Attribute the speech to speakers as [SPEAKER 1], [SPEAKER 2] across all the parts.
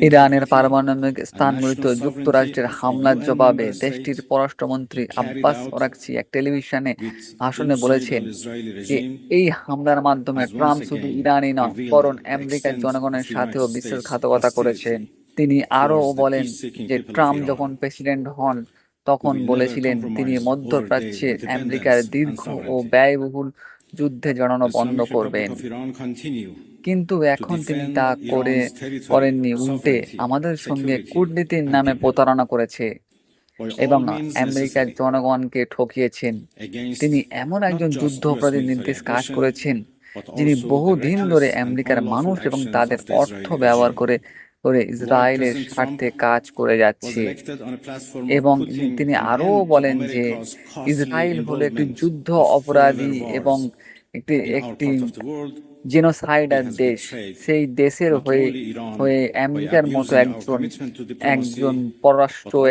[SPEAKER 1] ইরানের পারমাণবিক স্থানগুলিতে যুক্তরাষ্ট্রের হামলার জবাবে দেশটির পররাষ্ট্রমন্ত্রী আব্বাস আরাগচি এক টেলিভিশনে ভাষণে বলেছেন যে এই হামলার মাধ্যমে ট্রাম্প শুধু ইরানই নয় বরং আমেরিকার জনগণের সাথেও বিশ্বাসঘাতকতা করেছেন। তিনি আরও বলেন যে ট্রাম্প যখন প্রেসিডেন্ট হন তখন বলেছিলেন তিনি মধ্যপ্রাচ্যে আমেরিকার দীর্ঘ ও ব্যয়বহুল যুদ্ধে জড়ানো বন্ধ করবেন, কিন্তু এখন তিনি তা করেননি, উল্টে আমাদের সঙ্গে কূটনীতির নামে প্রতারণা করেছে এবং আমেরিকার জনগণকে ঠকিয়েছেন। তিনি এমন একজন যুদ্ধ অপরাধীর নির্দেশ কাজ করেছেন যিনি বহুদিন ধরে আমেরিকার মানুষ এবং তাদের অর্থ ব্যবহার করে করে ইসরায়েলের স্বার্থে কাজ করে যাচ্ছে। এবং তিনি আরও বলেন যে ইসরায়েল হলো একটি যুদ্ধ অপরাধী এবং একটি একটি জেনোসাইডার দেশ। সেই দেশের হয়ে হয়ে আমেরিকার মতো একজন একজন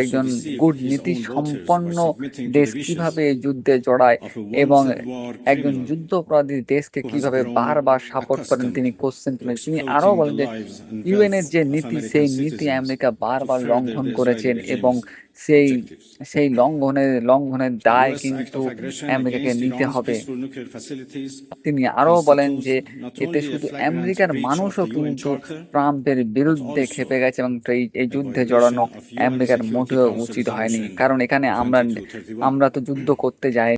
[SPEAKER 1] একজন কূটনীতি সম্পন্ন দেশ কিভাবে এই যুদ্ধে জড়ায় এবং একজন যুদ্ধপরাধী দেশকে কিভাবে বারবার সাপোর্ট করেন তিনি কোশ্চেন তুলেন। তিনি আরও বলেন যে ইউএন এর যে নীতি সেই নীতি আমেরিকা বারবার লঙ্ঘন করেছেন এবং সেই সেই লঙ্ঘনের দায় কিন্তু আমেরিকাকে নিতে হবে। তিনি আরও বলেন যে এতে শুধু আমেরিকার মানুষও কিন্তু ট্রাম্পের বিরুদ্ধে খেপে গেছে এবং এই যুদ্ধে জড়ানো আমেরিকার মোটেও উচিত হয়নি, কারণ এখানে আমরা তো যুদ্ধ করতে যাই।